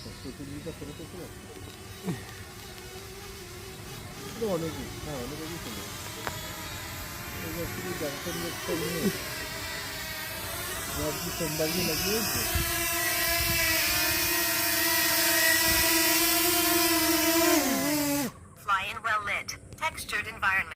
চতুর্দিকটা ফেরত ছিল অনেকই, হ্যাঁ অনেকেই ছিল। এবার শুধু ডাক্তার লোকটা নিয়ে ভাবছি সোমবার দিন লাগিয়েছে। Fly in well lit, textured environment.